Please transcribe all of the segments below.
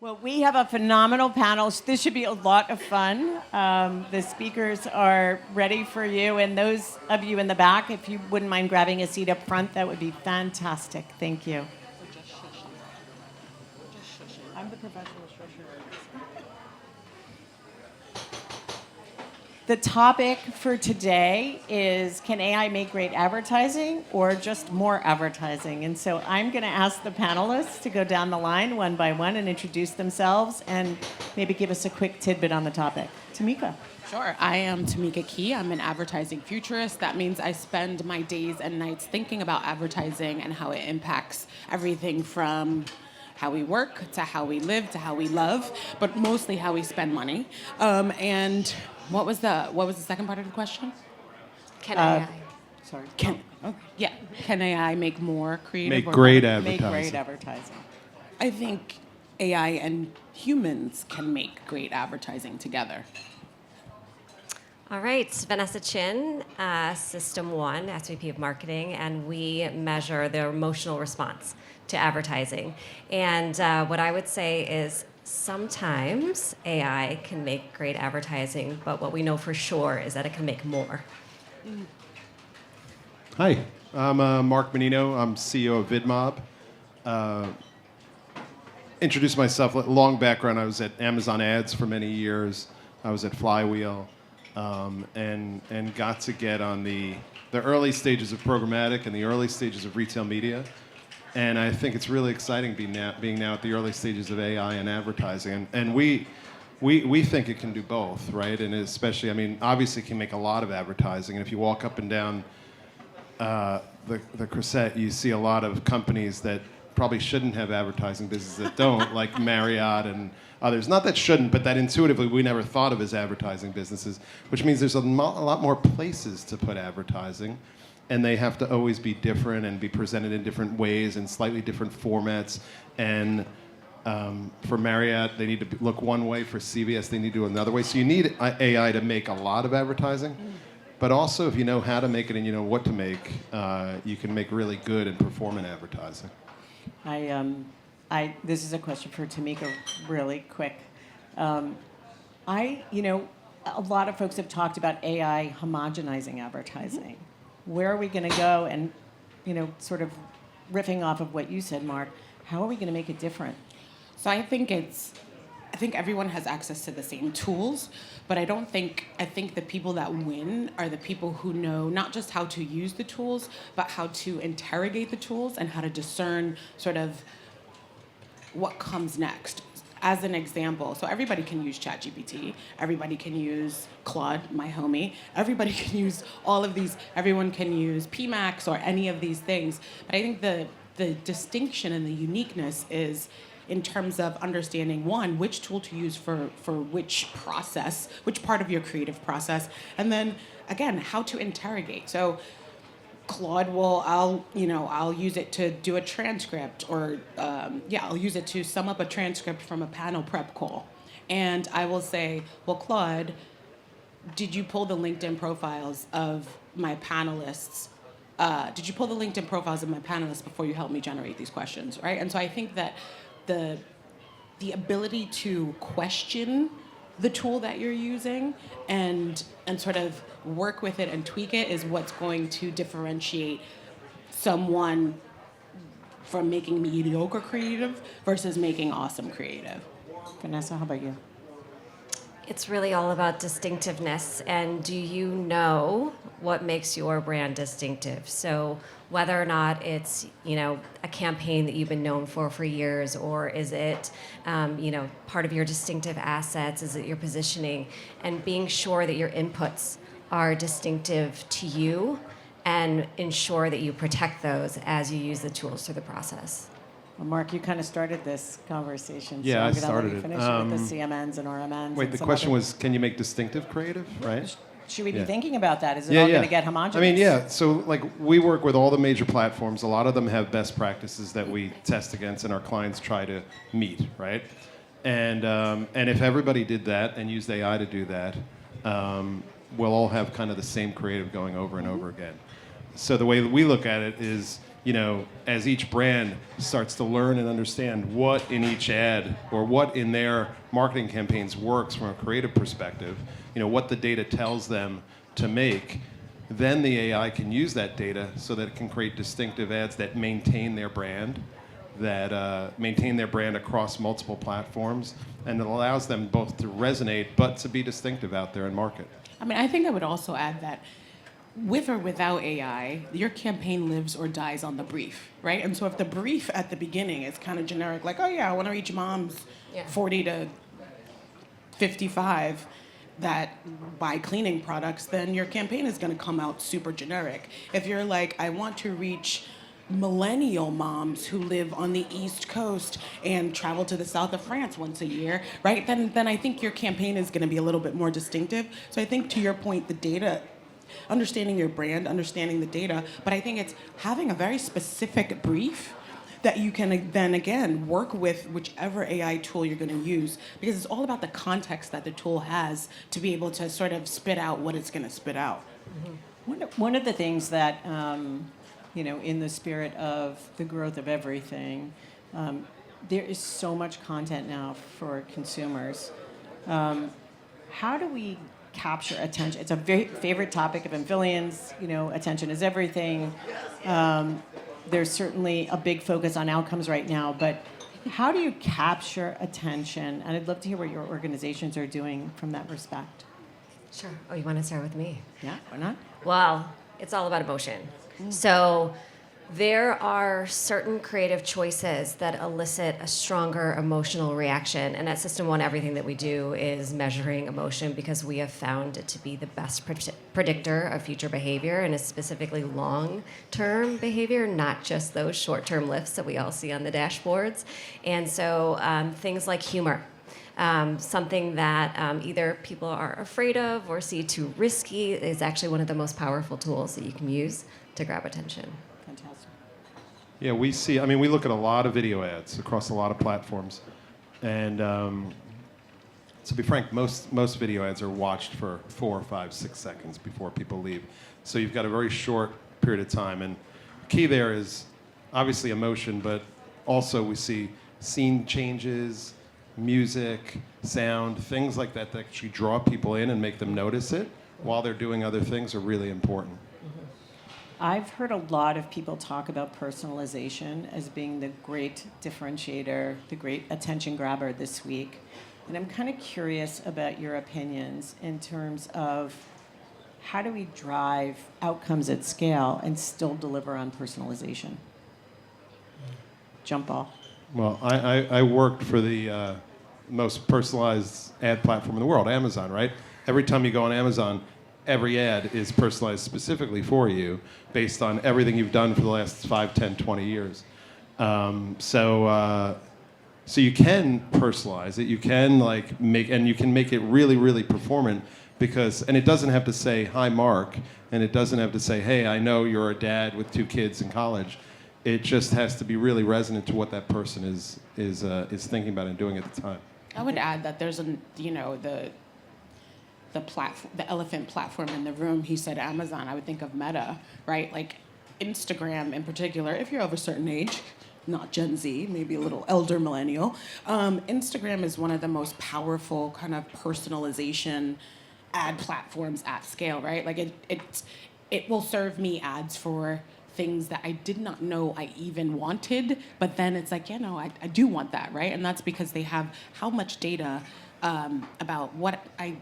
Well, we have a phenomenal panel. This should be a lot of fun. The speakers are ready for you. And those of you in the back, if you wouldn't mind grabbing a seat up front, that would be fantastic. Thank you. I'm the professional shusher. The topic for today is, can AI make great advertising or just more advertising? And so I'm going to ask the panelists to go down the line one by one and introduce themselves and maybe give us a quick tidbit on the topic. Tamika. Sure. I am Tamika Key. I'm an advertising futurist. That means I spend my days and nights thinking about advertising and how it impacts everything from how we work to how we live to how we love, but mostly how we spend money. And what was the second part of the question? Can AI? Sorry. Can AI make more creative? Make great advertising. Make great advertising. I think AI and humans can make great advertising together. All right, Vanessa Chin, System 1, SVP of Marketing, and we measure the emotional response to advertising. And what I would say is sometimes AI can make great advertising, but what we know for sure is that it can make more. Hi, I'm Mark Menino. I'm CEO of VidMob. Introduce myself, long background. I was at Amazon Ads for many years. I was at Flywheel, and got to get on the early stages of programmatic and the early stages of retail media. And I think it's really exciting being now at the early stages of AI and advertising. And we think it can do both, right? And especially, I mean, obviously it can make a lot of advertising. And if you walk up and down the Crescent, you see a lot of companies that probably shouldn't have advertising businesses that don't, like Marriott and others. Not that shouldn't, but that intuitively we never thought of as advertising businesses, which means there's a lot more places to put advertising. And they have to always be different and be presented in different ways and slightly different formats. And for Marriott, they need to look one way. For CVS, they need to do another way. So you need AI to make a lot of advertising. But also, if you know how to make it and you know what to make, you can make really good and performant advertising. This is a question for Tamika, really quick. A lot of folks have talked about AI homogenizing advertising. Where are we going to go? And, sort of riffing off of what you said, Mark, how are we going to make it different? So I think everyone has access to the same tools, but I think the people that win are the people who know not just how to use the tools, but how to interrogate the tools and how to discern sort of what comes next. As an example, so everybody can use ChatGPT, everybody can use Claude, my homie, everybody can use all of these, everyone can use PMax or any of these things. But I think the distinction and the uniqueness is in terms of understanding, one, which tool to use for which process, which part of your creative process, and then, again, how to interrogate. So Claude I'll use it to do a transcript, or I'll use it to sum up a transcript from a panel prep call. And I will say, well, Claude, did you pull the LinkedIn profiles of my panelists? Before you helped me generate these questions, right? And so I think that the ability to question the tool that you're using and sort of work with it and tweak it is what's going to differentiate someone from making mediocre creative versus making awesome creative. Vanessa, how about you? It's really all about distinctiveness, and do you know what makes your brand distinctive? So whether or not it's, a campaign that you've been known for years, or is it, part of your distinctive assets, is it your positioning, and being sure that your inputs are distinctive to you and ensure that you protect those as you use the tools through the process. Well, Mark, you kind of started this conversation. Yeah, so I'm I going to let you started finish it. with the CMNs and RMNs. Wait, and the some question other- was, can you make distinctive creative, right? Should we be Yeah. thinking about that? Is it all going to get homogenous? I mean, yeah. So, we work with all the major platforms. A lot of them have best practices that we test against, and our clients try to meet, right? And if everybody did that and used AI to do that, we'll all have kind of the same creative going over and over again. So the way that we look at it is, as each brand starts to learn and understand what in each ad or what in their marketing campaigns works from a creative perspective, what the data tells them to make, then the AI can use that data so that it can create distinctive ads that maintain their brand, across multiple platforms, and it allows them both to resonate but to be distinctive out there in market. I mean, I think I would also add that with or without AI, your campaign lives or dies on the brief, right? And so if the brief at the beginning is kind of generic, like, oh yeah, I want to reach moms 40 to 55 that buy cleaning products, then your campaign is going to come out super generic. If you're like, I want to reach millennial moms who live on the East Coast and travel to the south of France once a year, right? Then I think your campaign is going to be a little bit more distinctive. So I think, to your point, the data, understanding your brand, understanding the data, but I think it's having a very specific brief that you can then again work with whichever AI tool you're going to use, because it's all about the context that the tool has to be able to sort of spit out what it's going to spit out. One of the things that, in the spirit of the growth of everything, there is so much content now for consumers. How do we capture attention? It's a very favorite topic of Amphibians. Attention is everything. There's certainly a big focus on outcomes right now, but how do you capture attention? And I'd love to hear what your organizations are doing from that respect. Sure. Oh, you want to start with me? Yeah, why not? Well, it's all about emotion. So there are certain creative choices that elicit a stronger emotional reaction. And at System 1, everything that we do is measuring emotion because we have found it to be the best predictor of future behavior, and it's specifically long-term behavior, not just those short-term lifts that we all see on the dashboards. And so things like humor. Something that either people are afraid of or see too risky is actually one of the most powerful tools that you can use to grab attention. Fantastic. Yeah, we look at a lot of video ads across a lot of platforms. And to be frank, most video ads are watched for 4, 5, 6 seconds before people leave. So you've got a very short period of time. And the key there is obviously emotion, but also we see scene changes, music, sound, things like that actually draw people in and make them notice it while they're doing other things are really important. I've heard a lot of people talk about personalization as being the great differentiator, the great attention grabber this week. And I'm kind of curious about your opinions in terms of how do we drive outcomes at scale and still deliver on personalization? Jump ball. Well, I worked for the most personalized ad platform in the world, Amazon, right? Every time you go on Amazon, every ad is personalized specifically for you based on everything you've done for the last 5, 10, 20 years. So you can personalize it. You can you can make it really, really performant and it doesn't have to say, hi, Mark, and it doesn't have to say, hey, I know you're a dad with 2 kids in college. It just has to be really resonant to what that person is thinking about and doing at the time. I would add that there's the elephant platform in the room. He said Amazon. I would think of Meta, right? Like Instagram in particular. If you're of a certain age, not Gen Z, maybe a little elder millennial, Instagram is one of the most powerful kind of personalization ad platforms at scale, right? Like it will serve me ads for things that I did not know I even wanted, but then it's like, I do want that, right? And that's because they have how much data about what I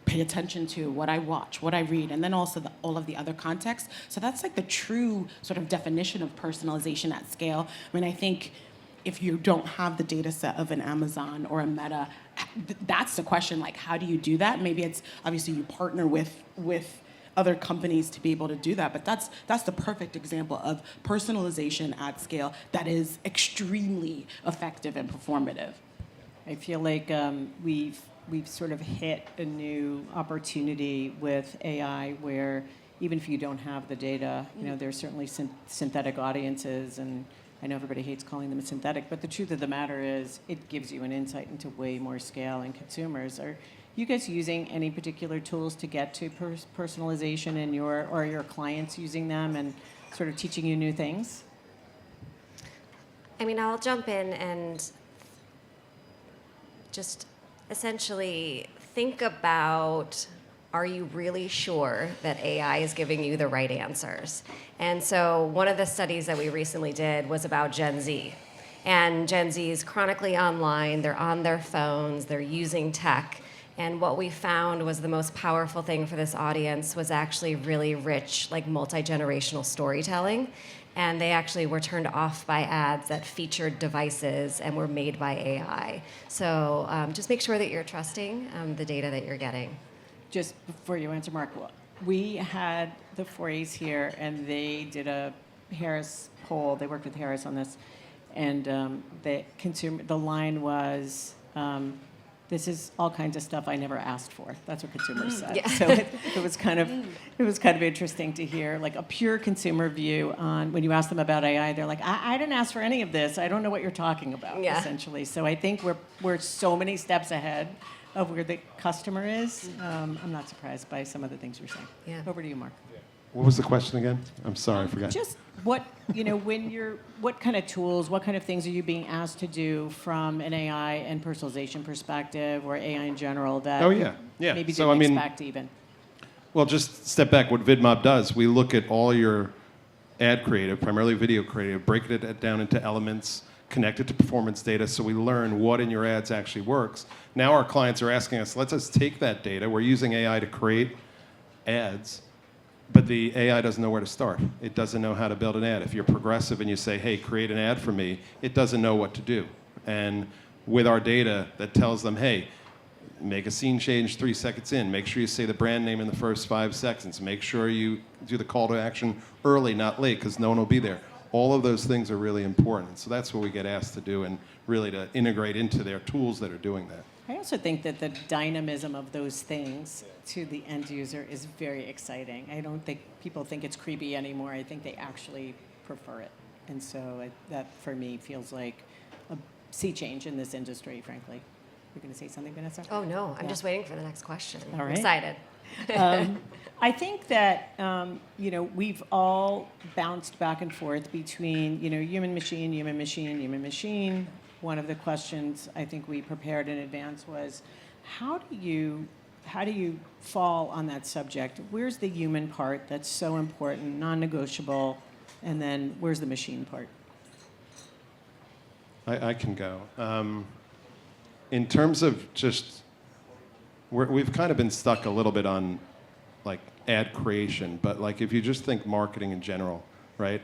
pay attention to, what I watch, what I read, and then also all of the other context. So that's like the true sort of definition of personalization at scale. I mean, I think if you don't have the data set of an Amazon or a Meta, that's the question, like, how do you do that? Maybe it's obviously you partner with other companies to be able to do that, but that's the perfect example of personalization at scale that is extremely effective and performative. I feel like we've sort of hit a new opportunity with AI where even if you don't have the data, there's certainly synthetic audiences, and I know everybody hates calling them synthetic, but the truth of the matter is it gives you an insight into way more scale and consumers. Are you guys using any particular tools to get to personalization or your clients using them and sort of teaching you new things? I mean, I'll jump in and just essentially think about, are you really sure that AI is giving you the right answers? And so one of the studies that we recently did was about Gen Z. And Gen Z is chronically online, they're on their phones, they're using tech. And what we found was the most powerful thing for this audience was actually really rich, like multi-generational storytelling. And they actually were turned off by ads that featured devices and were made by AI. So just make sure that you're trusting the data that you're getting. Just before you answer, Mark, we had the 4As here, and they did a Harris poll. They worked with Harris on this, and the line was, "This is all kinds of stuff I never asked for." That's what consumers said. Yeah. So it was kind of interesting to hear like a pure consumer view on when you ask them about AI. They're like, I didn't ask for any of this. I don't know what you're talking about. Yeah. Essentially. So I think we're so many steps ahead of where the customer is. I'm not surprised by some of the things you're saying. Yeah. Over to you, Mark. What was the question again? I'm sorry, I forgot. Just what what kind of tools, what kind of things are you being asked to do from an AI and personalization perspective, or AI in general that Oh, yeah. maybe So, didn't I mean, expect even? Well, just step back. What VidMob does, we look at all your ad creative, primarily video creative, break it down into elements, connect it to performance data, so we learn what in your ads actually works. Now our clients are asking us, let's just take that data. We're using AI to create ads, but the AI doesn't know where to start. It doesn't know how to build an ad. If you're progressive and you say, hey, create an ad for me, it doesn't know what to do. And with our data that tells them, hey, make a scene change 3 seconds in. Make sure you say the brand name in the first 5 seconds. Make sure you do the call to action early, not late, because no one will be there. All of those things are really important. So that's what we get asked to do, and really to integrate into their tools that are doing that. I also think that the dynamism of those things to the end user is very exciting. I don't think people think it's creepy anymore. I think they actually prefer it. And so that, for me, feels like a sea change in this industry, frankly. You're going to say something, Vanessa? Oh, no, I'm Yeah. just waiting for the next question. All I'm right. excited. I think that we've all bounced back and forth between human machine, human machine, human machine. One of the questions I think we prepared in advance was, how do you fall on that subject? Where's the human part that's so important, non-negotiable, and then where's the machine part? I can go. In terms of just, we've kind of been stuck a little bit on like ad creation, but like if you just think marketing in general, right?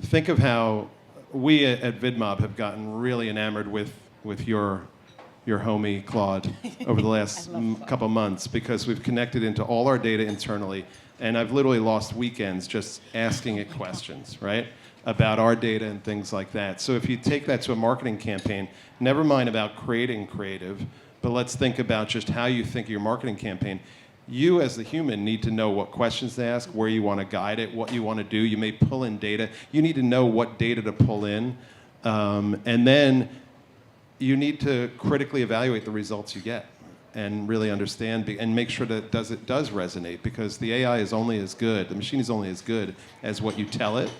Think of how we at VidMob have gotten really enamored with your homie Claude over the last couple months, because we've connected into all our data internally, and I've literally lost weekends just asking it questions, right? About our data and things like that. So if you take that to a marketing campaign, never mind about creating creative, but let's think about just how you think of your marketing campaign. You as the human need to know what questions to ask, where you want to guide it, what you want to do. You may pull in data. You need to know what data to pull in. And then you need to critically evaluate the results you get and really understand and make sure that it does resonate, because the AI is only as good, the machine is only as good as what you tell it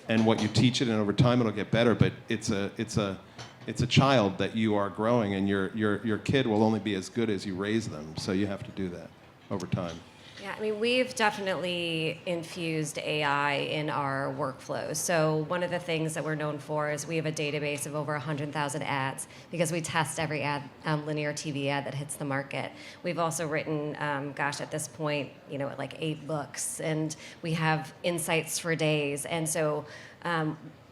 and what you teach it, and over time it'll get better. But it's a child that you are growing, and your kid will only be as good as you raise them. So you have to do that over time. Yeah, I mean, we've definitely infused AI in our workflows. So one of the things that we're known for is we have a database of over 100,000 ads, because we test every ad, linear TV ad that hits the market. We've also written, at this point, like 8 books, and we have insights for days. And so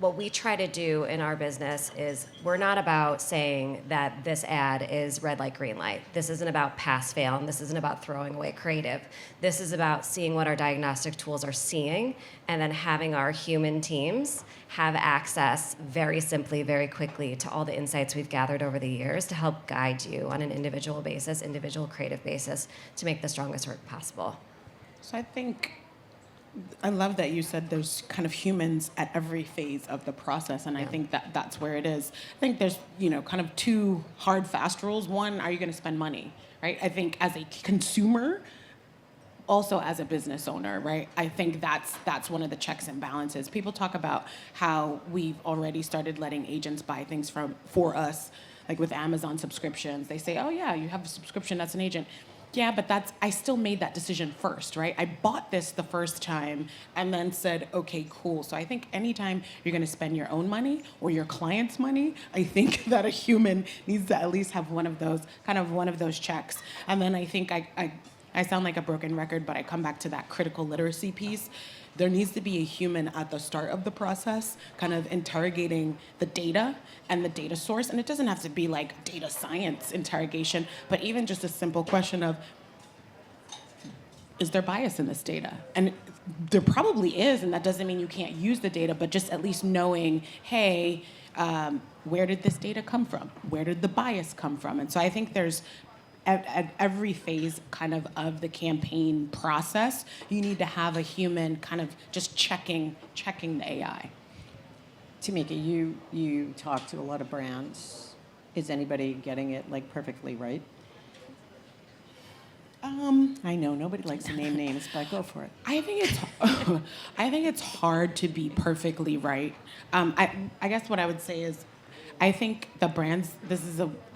what we try to do in our business is, we're not about saying that this ad is red light, green light. This isn't about pass fail, and this isn't about throwing away creative. This is about seeing what our diagnostic tools are seeing, and then having our human teams have access very simply, very quickly to all the insights we've gathered over the years to help guide you on an individual basis, individual creative basis, to make the strongest work possible. So I love that you said there's kind of humans at every phase of the process, and I think that that's where it is. I think there's, kind of 2 hard, fast rules. One, are you going to spend money, right? I think as a consumer, also as a business owner, right? I think that's one of the checks and balances. People talk about how we've already started letting agents buy things for us, like with Amazon subscriptions. They say, oh yeah, you have a subscription, that's an agent. Yeah, but I still made that decision first, right? I bought this the first time and then said, okay, cool. So I think anytime you're gonna spend your own money or your client's money, I think that a human needs to at least have one of those checks. And then I think I sound like a broken record, but I come back to that critical literacy piece. There needs to be a human at the start of the process, kind of interrogating the data and the data source. And it doesn't have to be like data science interrogation, but even just a simple question of, is there bias in this data? And there probably is, and that doesn't mean you can't use the data, but just at least knowing, hey, where did this data come from? Where did the bias come from? And so I think there's, at every phase of the campaign process, you need to have a human kind of just checking the AI. Tamika, you talk to a lot of brands. Is anybody getting it like perfectly right? I know nobody likes to name names, but go for it. I think it's hard to be perfectly right. I guess what I would say is, I think the brands,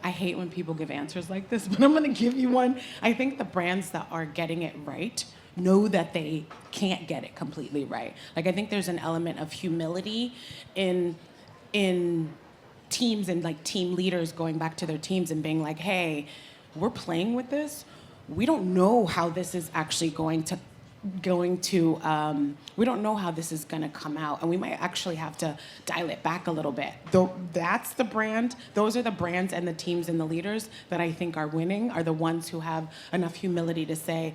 I hate when people give answers like this, but I'm going to give you one. I think the brands that are getting it right know that they can't get it completely right. Like, I think there's an element of humility in teams and like team leaders going back to their teams and being like, hey, we're playing with this. We don't know how this is actually going to we don't know how this is going to come out, and we might actually have to dial it back a little bit. Though those are the brands and the teams and the leaders that I think are winning, are the ones who have enough humility to say,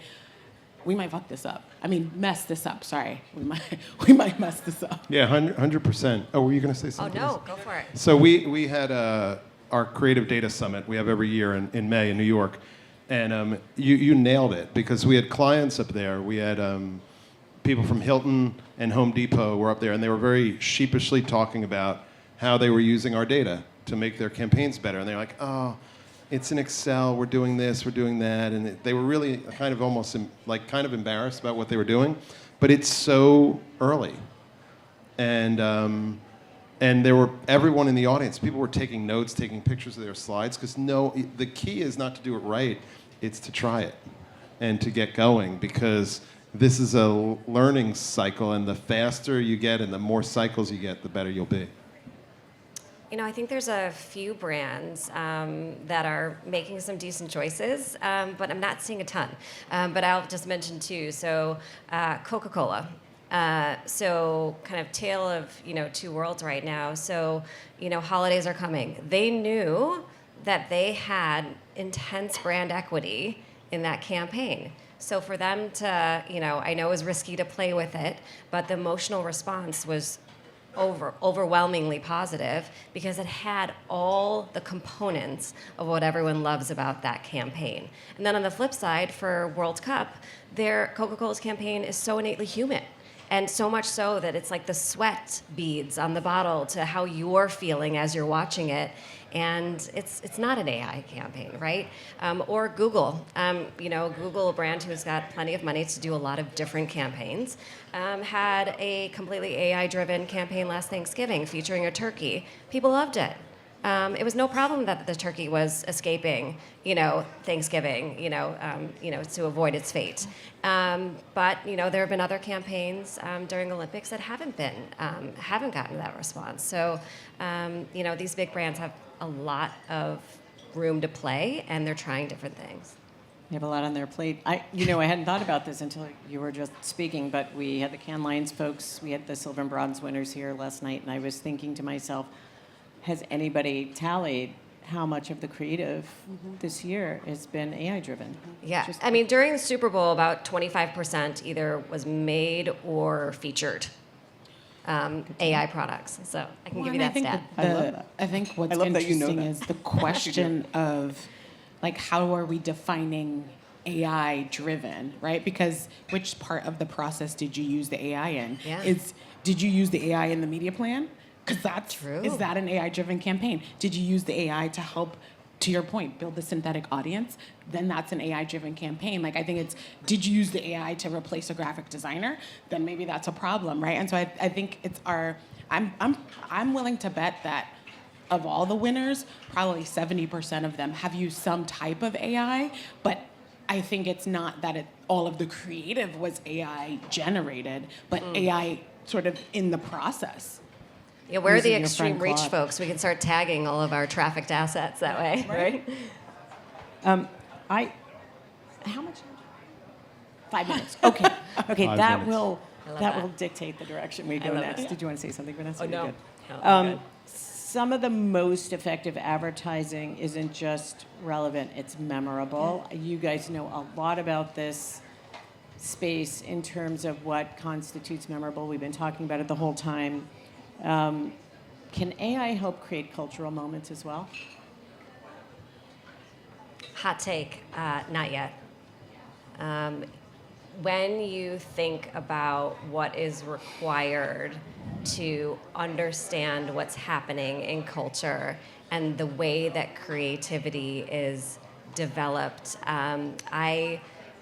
we might fuck this up. I mean, mess this up, sorry. We might mess this up. Yeah, 100%. Oh, were you going to say something? Oh, no, go for it. So we had our Creative Data Summit we have every year in May in New York. And you nailed it, because we had clients up there. We had people from Hilton and Home Depot were up there, and they were very sheepishly talking about how they were using our data to make their campaigns better. And they're like, oh, it's in Excel, we're doing this, we're doing that. And they were really kind of almost kind of embarrassed about what they were doing. But it's so early. And there were everyone in the audience. People were taking notes, taking pictures of their slides, because the key is not to do it right, it's to try it and to get going, because this is a learning cycle, and the faster you get and the more cycles you get, the better you'll be. You know, I think there's a few brands that are making some decent choices, but I'm not seeing a ton. But I'll just mention two. So Coca-Cola. So kind of tale of, two worlds right now. So, holidays are coming. They knew that they had intense brand equity in that campaign. So for them to, I know it was risky to play with it, but the emotional response was overwhelmingly positive, because it had all the components of what everyone loves about that campaign. And then on the flip side, for World Cup, Coca-Cola's campaign is so innately human. And so much so that it's like the sweat beads on the bottle to how you're feeling as you're watching it. And it's not an AI campaign, right? Or Google. Google, a brand who's got plenty of money to do a lot of different campaigns, had a completely AI-driven campaign last Thanksgiving featuring a turkey. People loved it. It was no problem that the turkey was escaping, Thanksgiving, to avoid its fate. But there have been other campaigns during Olympics that haven't gotten that response. So, these big brands have a lot of room to play, and they're trying different things. They have a lot on their plate. I hadn't thought about this until you were just speaking, but we had the Cannes Lions folks, we had the silver and bronze winners here last night, and I was thinking to myself, has anybody tallied how much of the creative this year has been AI-driven? Yeah, during the Super Bowl, about 25% either was made or featured AI products. So I can give you that stat. I think what's interesting is the question of, how are we defining AI-driven, right? Because which part of the process did you use the AI in? Yeah. Did you use the AI in the media plan? Because True. Is that an AI-driven campaign? Did you use the AI to help to your point, build the synthetic audience, then that's an AI-driven campaign. Like, I think it's, did you use the AI to replace a graphic designer? Then maybe that's a problem, right? And so I think it's I'm willing to bet that of all the winners, probably 70% of them have used some type of AI, but I think it's not that all of the creative was AI generated, but AI sort of in the process. Yeah, we're the Using your extreme friend reach Claude. folks. We can start tagging all of our trafficked assets that way, right? How much? 5 minutes. Okay. Okay, 5 that minutes. will I love that that. will dictate the direction we I go love next. it. Did you want to say something, Vanessa? Oh, You're no. good. No, I'm good. Some of the most effective advertising isn't just relevant, it's memorable. You guys know a lot about this space in terms of what constitutes memorable. We've been talking about it the whole time. Can AI help create cultural moments as well? Hot take, not yet. When you think about what is required to understand what's happening in culture and the way that creativity is developed, I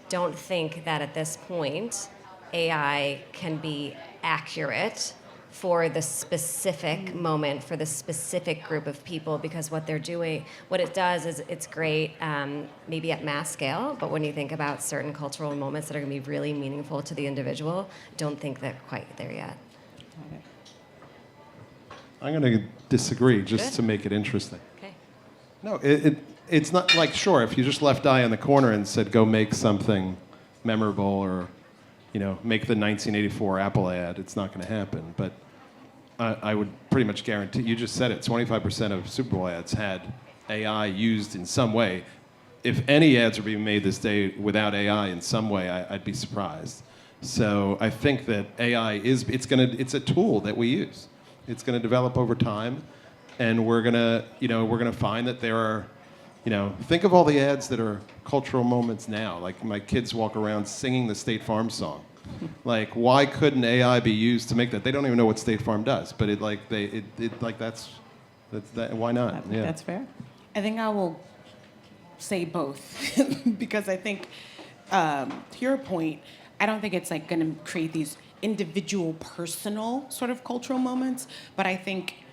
don't think that at this point AI can be accurate for the specific moment, for the specific group of people, because what they're doing, what it does is it's great maybe at mass scale, but when you think about certain cultural moments that are going to be really meaningful to the individual, don't think they're quite there yet. I'm going to disagree just Good. to make it interesting. Okay. No, it's not like, sure, if you just left I on the corner and said, go make something memorable or, make the 1984 Apple ad, it's not going to happen. But I would pretty much guarantee, you just said it, 25% of Super Bowl ads had AI used in some way. If any ads are being made this day without AI in some way, I'd be surprised. So I think that AI it's a tool that we use. It's going to develop over time, and we're going to find that there are, think of all the ads that are cultural moments now. Like my kids walk around singing the State Farm song. Like, why couldn't AI be used to make that? They don't even know what State Farm does, but that's why not? Yeah. That's fair. I think I will say both because I think, to your point, I don't think it's like going to create these individual, personal sort of cultural moments. But I think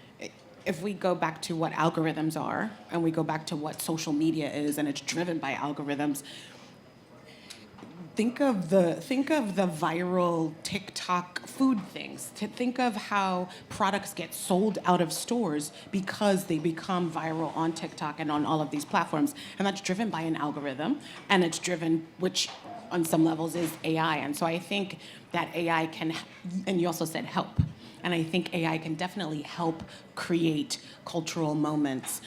if we go back to what algorithms are and we go back to what social media is, and it's driven by algorithms. Think of the viral TikTok food things. To think of how products get sold out of stores because they become viral on TikTok and on all of these platforms, and that's driven by an algorithm, and it's driven, which on some levels is AI. And so I think that AI can, and you also said help. And I think AI can definitely help create cultural moments,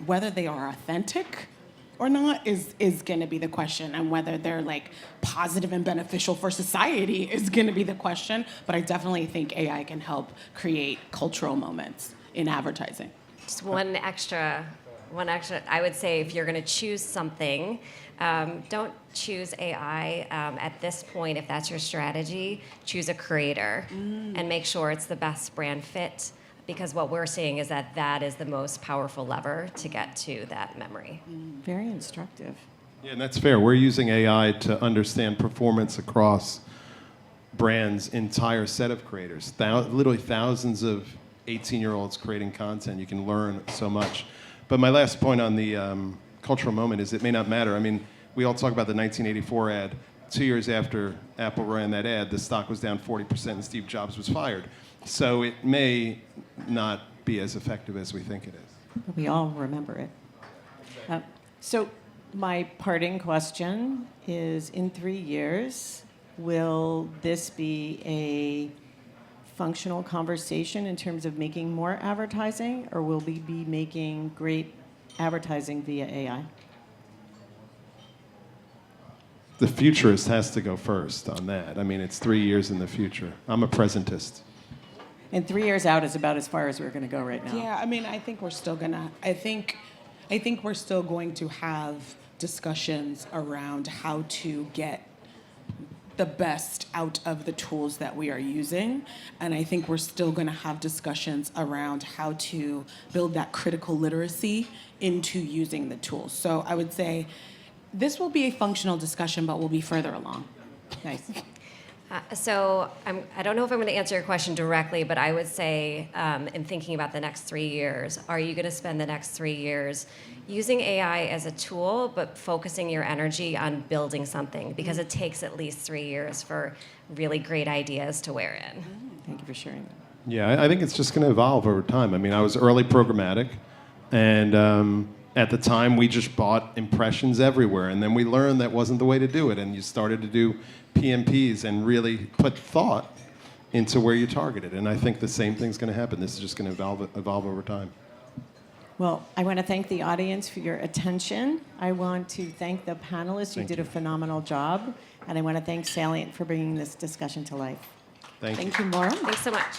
whether they are authentic or not is going to be the question, and whether they're like positive and beneficial for society is going to be the question. But I definitely think AI can help create cultural moments in advertising. Just one extra. I would say if you're going to choose something, don't choose AI at this point. If that's your strategy, choose a creator and make sure it's the best brand fit. Because what we're seeing is that is the most powerful lever to get to that memory. Very instructive. Yeah, and that's fair. We're using AI to understand performance across brands' entire set of creators. Literally thousands of 18-year-olds creating content. You can learn so much. But my last point on the cultural moment is it may not matter. I mean, we all talk about the 1984 ad. 2 years after Apple ran that ad, the stock was down 40% and Steve Jobs was fired. So it may not be as effective as we think it is. But we all remember it. So my parting question is, in 3 years, will this be a functional conversation in terms of making more advertising, or will we be making great advertising via AI? The futurist has to go first on that. I mean, it's 3 years in the future. I'm a presentist. And 3 years out is about as far as we're going to go right now. Yeah, I mean, I think we're still gonna. I think we're still going to have discussions around how to get the best out of the tools that we are using. And I think we're still going to have discussions around how to build that critical literacy into using the tools. So I would say this will be a functional discussion, but we'll be further along. Nice. So I don't know if I'm going to answer your question directly, but I would say, in thinking about the next 3 years, are you going to spend the next 3 years using AI as a tool, but focusing your energy on building something? Because it takes at least 3 years for really great ideas to wear in. Thank you for sharing that. Yeah, I think it's just going to evolve over time. I mean, I was early programmatic, and at the time we just bought impressions everywhere, and then we learned that wasn't the way to do it, and you started to do PMPs and really put thought into where you targeted. And I think the same thing's going to happen. This is just going to evolve over time. Well, I want to thank the audience for your attention. I want to thank the panelists. You did a phenomenal job. And I want to thank Salient for bringing this discussion to life. Thank you. Thank you, Maura. Thanks so much.